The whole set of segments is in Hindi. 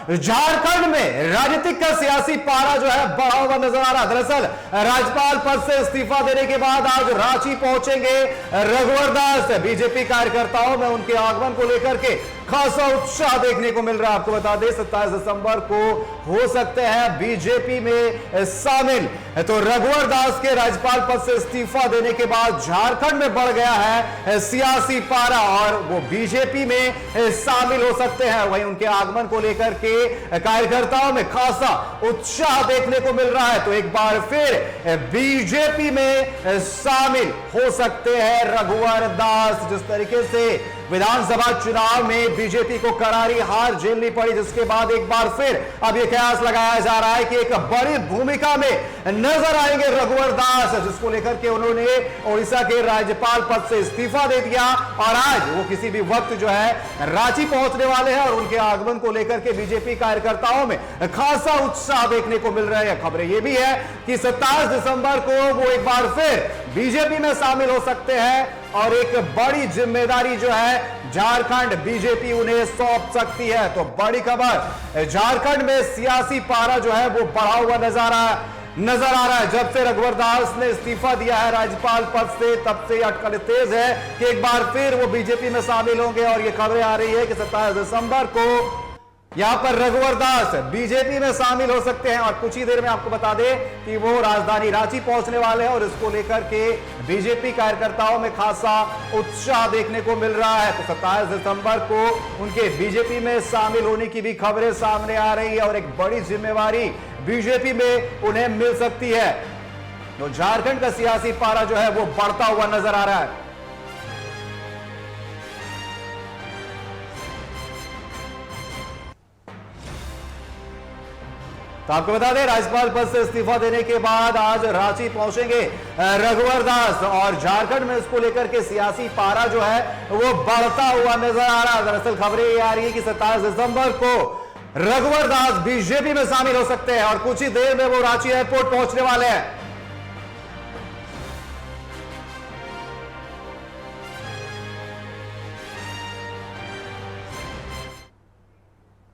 झारखंड में राजनीतिक का सियासी पारा जो है बढ़ा हुआ नजर आ रहा है। दरअसल राज्यपाल पद से इस्तीफा देने के बाद आज रांची पहुंचेंगे रघुवर दास। बीजेपी कार्यकर्ताओं में उनके आगमन को लेकर के खासा उत्साह देखने को मिल रहा है। आपको बता दें 27 दिसंबर को हो सकते हैं बीजेपी में शामिल। तो रघुवर दास के राज्यपाल पद से इस्तीफा देने के बाद झारखंड में बढ़ गया है सियासी पारा और वो बीजेपी में शामिल हो सकते हैं। वहीं उनके आगमन को लेकर के कार्यकर्ताओं में खासा उत्साह देखने को मिल रहा है। तो एक बार फिर बीजेपी में शामिल हो सकते हैं रघुवर दास। जिस तरीके से विधानसभा चुनाव में बीजेपी को करारी हार झेलनी पड़ी, जिसके बाद एक बार फिर अब यह कयास लगाया जा रहा है कि एक बड़ी भूमिका में नजर आएंगे रघुवर दास, जिसको लेकर के उन्होंने ओडिशा के राज्यपाल पद से इस्तीफा दे दिया और आज वो किसी भी वक्त जो है रांची पहुंचने वाले हैं। और उनके आगमन को लेकर के बीजेपी कार्यकर्ताओं में खासा उत्साह देखने को मिल रहा है। खबरें यह भी है कि 27 दिसंबर को वो एक बार फिर बीजेपी में शामिल हो सकते हैं और एक बड़ी जिम्मेदारी जो है झारखंड बीजेपी उन्हें सौंप सकती है। तो बड़ी खबर, झारखंड में सियासी पारा जो है वो बढ़ा हुआ नजर आ रहा है। जब से रघुवर दास ने इस्तीफा दिया है राज्यपाल पद से, तब से अटकल तेज है कि एक बार फिर वो बीजेपी में शामिल होंगे। और ये खबरें आ रही है कि 27 दिसंबर को यहां पर रघुवर दास बीजेपी में शामिल हो सकते हैं। और कुछ ही देर में आपको बता दें कि वो राजधानी रांची पहुंचने वाले हैं और इसको लेकर के बीजेपी कार्यकर्ताओं में खासा उत्साह देखने को मिल रहा है। तो 27 दिसंबर को उनके बीजेपी में शामिल होने की भी खबरें सामने आ रही है और एक बड़ी जिम्मेवारी बीजेपी में उन्हें मिल सकती है। तो झारखंड का सियासी पारा जो है वो बढ़ता हुआ नजर आ रहा है। तो आपको बता दें राज्यपाल पद से इस्तीफा देने के बाद आज रांची पहुंचेंगे रघुवर दास और झारखंड में इसको लेकर के सियासी पारा जो है वो बढ़ता हुआ नजर आ रहा है। दरअसल खबरें ये आ रही है कि 27 दिसंबर को रघुवर दास बीजेपी में शामिल हो सकते हैं और कुछ ही देर में वो रांची एयरपोर्ट पहुंचने वाले हैं।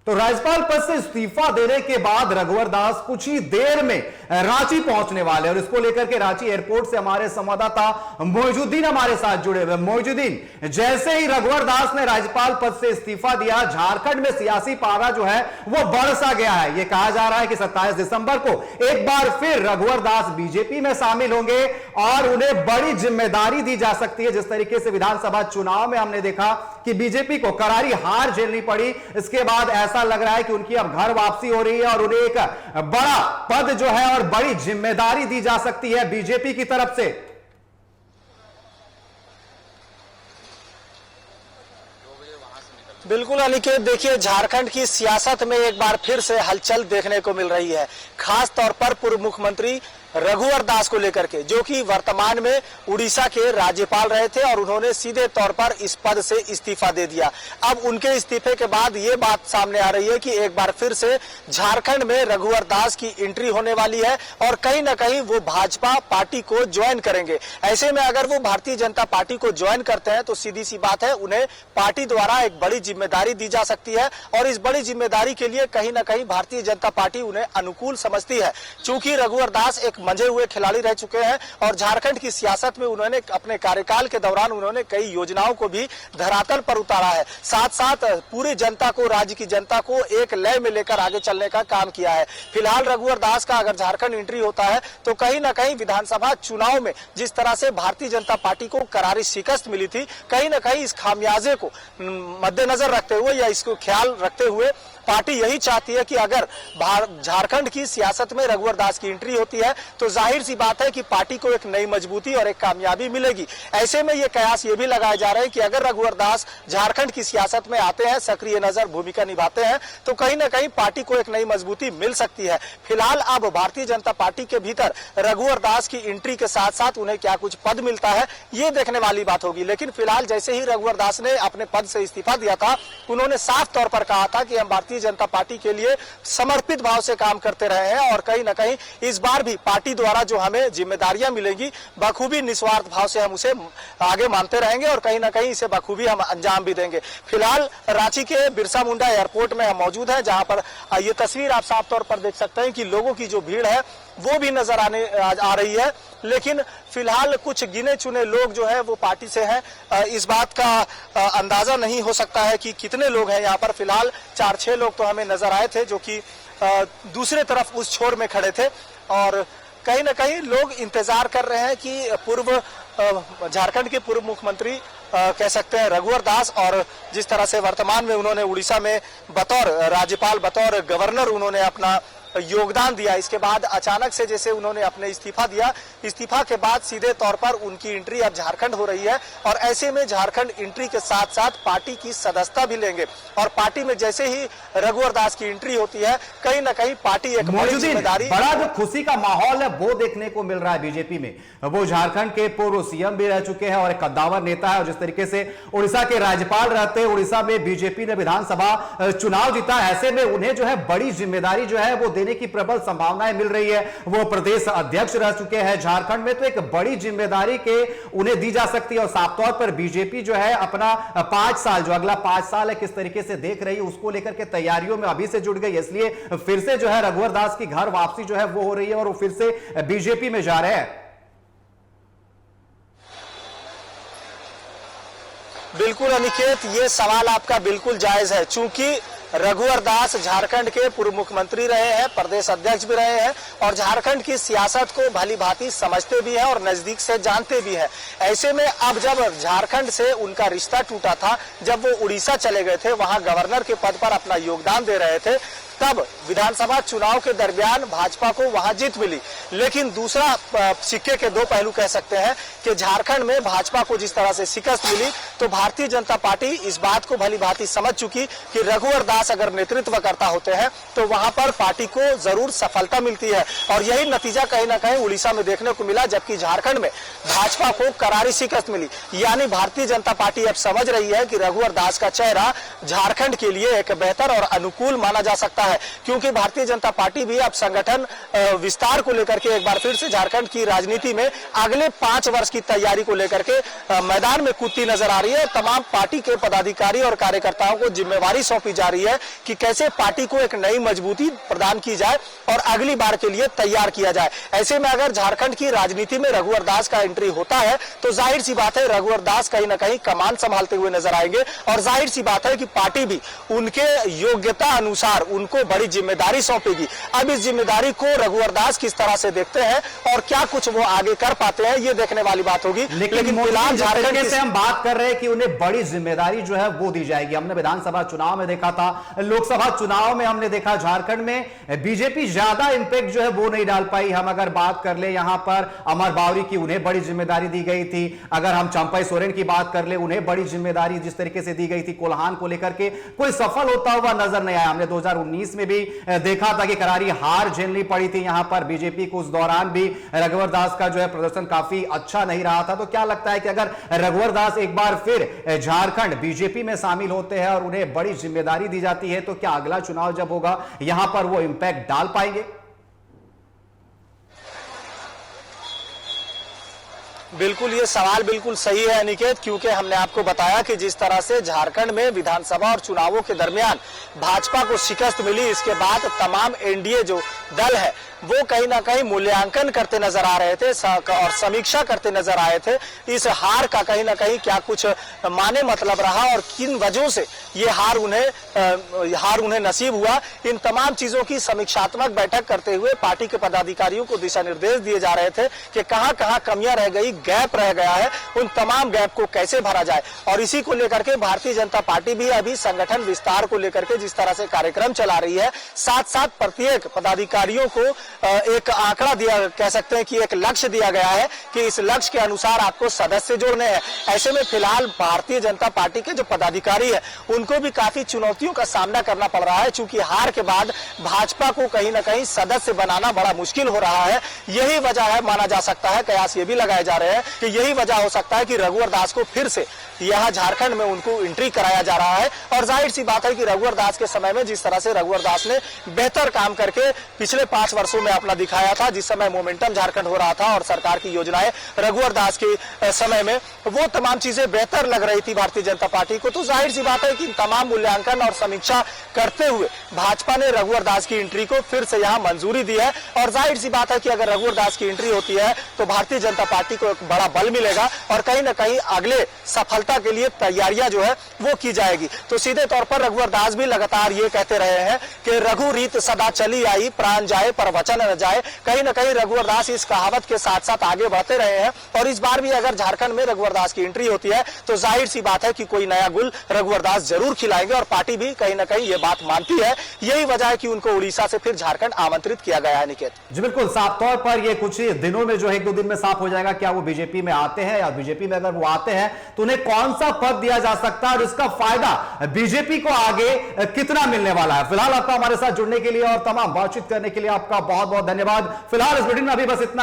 तो राज्यपाल पद से इस्तीफा देने के बाद रघुवर दास कुछ ही देर में रांची पहुंचने वाले और इसको लेकर के रांची एयरपोर्ट से हमारे संवाददाता मोइजुद्दीन हमारे साथ जुड़े हुए। मोइजुद्दीन, जैसे ही रघुवर दास ने राज्यपाल पद से इस्तीफा दिया, झारखंड में सियासी पारा जो है वो बढ़ सा गया है। यह कहा जा रहा है कि 27 दिसंबर को एक बार फिर रघुवर दास बीजेपी में शामिल होंगे और उन्हें बड़ी जिम्मेदारी दी जा सकती है। जिस तरीके से विधानसभा चुनाव में हमने देखा कि बीजेपी को करारी हार झेलनी पड़ी, इसके बाद ऐसा लग रहा है कि उनकी अब घर वापसी हो रही है और उन्हें एक बड़ा पद जो है और बड़ी जिम्मेदारी दी जा सकती है बीजेपी की तरफ से। बिल्कुल अनिकेत, देखिए झारखंड की सियासत में एक बार फिर से हलचल देखने को मिल रही है, खास तौर पर पूर्व मुख्यमंत्री रघुवर दास को लेकर के, जो कि वर्तमान में उड़ीसा के राज्यपाल रहे थे और उन्होंने सीधे तौर पर इस पद से इस्तीफा दे दिया। अब उनके इस्तीफे के बाद ये बात सामने आ रही है कि एक बार फिर से झारखंड में रघुवर दास की एंट्री होने वाली है और कहीं ना कहीं वो भाजपा पार्टी को ज्वाइन करेंगे। ऐसे में अगर वो भारतीय जनता पार्टी को ज्वाइन करते हैं तो सीधी सी बात है, उन्हें पार्टी द्वारा एक बड़ी जिम्मेदारी दी जा सकती है और इस बड़ी जिम्मेदारी के लिए कहीं ना कहीं भारतीय जनता पार्टी उन्हें अनुकूल समझती है। चूंकि रघुवर दास एक मंझे हुए खिलाड़ी रह चुके हैं और झारखंड की सियासत में उन्होंने अपने कार्यकाल के दौरान उन्होंने कई योजनाओं को भी धरातल पर उतारा है, साथ साथ पूरी जनता को, राज्य की जनता को एक लय में लेकर आगे चलने का काम किया है। फिलहाल रघुवर दास का अगर झारखंड एंट्री होता है तो कहीं ना कहीं विधानसभा चुनाव में जिस तरह से भारतीय जनता पार्टी को करारी शिकस्त मिली थी, कहीं ना कहीं इस खामियाजे को मद्देनजर रखते हुए या इसको ख्याल रखते हुए पार्टी यही चाहती है कि अगर झारखंड की सियासत में रघुवर दास की एंट्री होती है तो जाहिर सी बात है कि पार्टी को एक नई मजबूती और एक कामयाबी मिलेगी। ऐसे में ये कयास ये भी लगाए जा रहे हैं कि अगर रघुवर दास झारखंड की सियासत में आते हैं, सक्रिय नजर भूमिका निभाते हैं, तो कहीं ना कहीं पार्टी को एक नई मजबूती मिल सकती है। फिलहाल अब भारतीय जनता पार्टी के भीतर रघुवर दास की एंट्री के साथ साथ उन्हें क्या कुछ पद मिलता है ये देखने वाली बात होगी। लेकिन फिलहाल जैसे ही रघुवर दास ने अपने पद से इस्तीफा दिया था, उन्होंने साफ तौर पर कहा था कि हम भारतीय भारतीय जनता पार्टी के लिए समर्पित भाव से काम करते रहे हैं और कहीं ना कहीं इस बार भी पार्टी द्वारा जो हमें जिम्मेदारियां मिलेंगी बखूबी निस्वार्थ भाव से हम उसे आगे मानते रहेंगे और कहीं ना कहीं इसे बखूबी हम अंजाम भी देंगे। फिलहाल रांची के बिरसा मुंडा एयरपोर्ट में हम मौजूद हैं, जहां पर ये तस्वीर आप साफ तौर पर देख सकते हैं कि लोगों की जो भीड़ है वो भी नजर आ रही है, लेकिन फिलहाल कुछ गिने चुने लोग जो है वो पार्टी से हैं। इस बात का अंदाजा नहीं हो सकता है कि कितने लोग हैं यहाँ पर। फिलहाल 4-6 लोग तो हमें नजर आए थे जो कि दूसरे तरफ उस छोर में खड़े थे और कहीं ना कहीं लोग इंतजार कर रहे हैं कि झारखंड के पूर्व मुख्यमंत्री कह सकते हैं रघुवर दास, और जिस तरह से वर्तमान में उन्होंने उड़ीसा में बतौर राज्यपाल, बतौर गवर्नर उन्होंने अपना योगदान दिया, इसके बाद अचानक से जैसे उन्होंने अपने इस्तीफा दिया, इस्तीफा के बाद सीधे तौर पर उनकी एंट्री अब झारखंड हो रही है और ऐसे में झारखंड एंट्री के साथ साथ पार्टी की सदस्यता भी लेंगे और पार्टी में जैसे ही रघुवर दास की एंट्री होती है कहीं ना कहीं पार्टी एक बड़ी जिम्मेदारी, बड़ा जो खुशी का माहौल है वो देखने को मिल रहा है बीजेपी में। वो झारखंड के पूर्व सीएम भी रह चुके हैं और एक कद्दावर नेता है और जिस तरीके से उड़ीसा के राज्यपाल रहते हैं, उड़ीसा में बीजेपी ने विधानसभा चुनाव जीता, ऐसे में उन्हें जो है बड़ी जिम्मेदारी जो है वो देने की प्रबल संभावनाएं मिल रही है। वो प्रदेश अध्यक्ष रह चुके हैं झारखंड में, तो एक बड़ी जिम्मेदारी के उन्हें दी जा सकती है और साफ तौर पर बीजेपी जो है अपना 5 साल, जो अगला 5 साल है किस तरीके से देख रही है उसको लेकर के तैयारियों में अभी से जुट गई, इसलिए फिर से जो है रघुवर दास की घर वापसी जो है वो हो रही है और वो फिर से बीजेपी में जा रहे हैं। बिल्कुल अनिकेत, ये सवाल आपका बिल्कुल जायज है। चूंकि रघुवर दास झारखंड के पूर्व मुख्यमंत्री रहे हैं, प्रदेश अध्यक्ष भी रहे हैं और झारखंड की सियासत को भली भांति समझते भी हैं और नजदीक से जानते भी हैं। ऐसे में अब जब झारखंड से उनका रिश्ता टूटा था, जब वो उड़ीसा चले गए थे, वहां गवर्नर के पद पर अपना योगदान दे रहे थे, तब विधानसभा चुनाव के दरमियान भाजपा को वहां जीत मिली। लेकिन दूसरा सिक्के के दो पहलू कह सकते हैं कि झारखंड में भाजपा को जिस तरह से शिकस्त मिली, तो भारतीय जनता पार्टी इस बात को भली भांति समझ चुकी कि रघुवर दास अगर नेतृत्व करता होते हैं तो वहां पर पार्टी को जरूर सफलता मिलती है और यही नतीजा कहीं ना कहीं उड़ीसा में देखने को मिला, जबकि झारखंड में भाजपा को करारी शिकस्त मिली। यानी भारतीय जनता पार्टी अब समझ रही है कि रघुवर दास का चेहरा झारखंड के लिए एक बेहतर और अनुकूल माना जा सकता है, क्योंकि भारतीय जनता पार्टी भी अब संगठन विस्तार को लेकर के एक बार फिर से झारखंड की राजनीति में अगले 5 वर्ष की तैयारी को लेकर के मैदान में कूदती नजर आ रही है। तमाम पार्टी के पदाधिकारी और कार्यकर्ताओं को जिम्मेवारी सौंपी जा रही है कि कैसे पार्टी को एक नई मजबूती प्रदान की जाए और अगली बार के लिए तैयार किया जाए। ऐसे में अगर झारखंड की राजनीति में रघुवर दास का एंट्री होता है तो जाहिर सी बात है रघुवर दास कहीं ना कहीं कमान संभालते हुए नजर आएंगे और जाहिर सी बात है कि पार्टी भी उनके योग्यता अनुसार उनको बड़ी जिम्मेदारी सौंपेगी। अब इस जिम्मेदारी को रघुवर दास किस तरह से देखते हैं और क्या कुछ वो आगे कर पाते हैं, ये देखने वाली बात होगी। लेकिन फिलहाल झारखंड से हम बात कर रहे हैं कि उन्हें बड़ी जिम्मेदारी जो है वो दी जाएगी। हमने विधानसभा चुनाव में देखा था, लोकसभा चुनाव में हमने देखा झारखंड में बीजेपी ज्यादा इंपैक्ट जो है वो नहीं डाल पाई। हम अगर बात कर ले यहां पर अमर बावरी की, उन्हें बड़ी जिम्मेदारी दी गई थी। अगर हम चंपई सोरेन की बात कर ले, उन्हें बड़ी जिम्मेदारी जिस तरीके से दी गई थी कोल्हान को लेकर के, कोई सफल होता हुआ नजर नहीं आया। हमने 2019 में भी देखा था कि करारी हार झेलनी पड़ी थी यहां पर बीजेपी को। उस दौरान भी रघुवर दास का जो है प्रदर्शन काफी अच्छा नहीं रहा था। तो क्या लगता है कि अगर रघुवर दास एक बार फिर झारखंड बीजेपी में शामिल होते हैं और उन्हें बड़ी जिम्मेदारी दी जाती है तो क्या अगला चुनाव जब होगा यहां पर वो इंपैक्ट डाल पाएंगे? बिल्कुल, ये सवाल बिल्कुल सही है अनिकेत, क्योंकि हमने आपको बताया कि जिस तरह से झारखंड में विधानसभा और चुनावों के दरमियान भाजपा को शिकस्त मिली, इसके बाद तमाम एनडीए जो दल है वो कहीं ना कहीं मूल्यांकन करते नजर आ रहे थे और समीक्षा करते नजर आए थे इस हार का, कहीं ना कहीं क्या कुछ माने मतलब रहा और किन वजहों से ये हार उन्हें नसीब हुआ। इन तमाम चीजों की समीक्षात्मक बैठक करते हुए पार्टी के पदाधिकारियों को दिशा निर्देश दिए जा रहे थे कि कहां कहां कमियां रह गई, गैप रह गया है, उन तमाम गैप को कैसे भरा जाए। और इसी को लेकर के भारतीय जनता पार्टी भी अभी संगठन विस्तार को लेकर के जिस तरह से कार्यक्रम चला रही है, साथ साथ प्रत्येक पदाधिकारियों को एक आंकड़ा दिया, कह सकते हैं कि एक लक्ष्य दिया गया है कि इस लक्ष्य के अनुसार आपको सदस्य जोड़ने हैं। ऐसे में फिलहाल भारतीय जनता पार्टी के जो पदाधिकारी है उनको भी काफी चुनौतियों का सामना करना पड़ रहा है, चूंकि हार के बाद भाजपा को कहीं ना कहीं सदस्य बनाना बड़ा मुश्किल हो रहा है। यही वजह है, माना जा सकता है, कयास ये भी लगाए जा रहे हैं हैं कि यही वजह हो सकता है कि रघुवर दास को फिर से यहाँ झारखंड में उनको एंट्री कराया जा रहा है। और जाहिर सी बात है कि रघुवर दास के समय में जिस तरह से रघुवर दास ने बेहतर काम करके पिछले 5 वर्षों में अपना दिखाया था, जिस समय मोमेंटम झारखंड हो रहा था और सरकार की योजनाएं रघुवर दास के समय में वो तमाम चीजें बेहतर लग रही थी भारतीय जनता पार्टी को, तो जाहिर सी बात है कि तमाम मूल्यांकन और समीक्षा करते हुए भाजपा ने रघुवर दास की एंट्री को फिर से यहाँ मंजूरी दी है। और जाहिर सी बात है कि अगर रघुवर दास की एंट्री होती है तो भारतीय जनता पार्टी को एक बड़ा बल मिलेगा और कहीं ना कहीं अगले सफलता के लिए तैयारियां जो है वो की जाएगी। तो सीधे तौर पर रघुवर दास भी लगातार ये कहते रहे हैं कि रघु रीत सदा चली आई, प्राण जाए पर वचन न जाए। कहीं ना कहीं रघुवर दास इस कहावत के साथ साथ आगे बढ़ते रहे हैं और इस बार भी अगर झारखंड में रघुवर दास की एंट्री होती है तो जाहिर सी बात है कि कोई नया गुल रघुवर दास जरूर खिलाएंगे और पार्टी भी कहीं ना कहीं ये बात मानती है। यही वजह है कि उनको उड़ीसा से फिर झारखंड आमंत्रित किया गया है। निकेत जी बिल्कुल, साफ तौर पर ये कुछ दिनों में जो है 1-2 दिन में साफ हो जाएगा क्या वो बीजेपी में आते हैं, या बीजेपी में अगर वो आते हैं तो उन्हें कौन सा पद दिया जा सकता है और इसका फायदा बीजेपी को आगे कितना मिलने वाला है। फिलहाल आपका हमारे साथ जुड़ने के लिए और तमाम बातचीत करने के लिए आपका बहुत बहुत धन्यवाद। फिलहाल इस बुलेटिन में अभी बस इतना ही।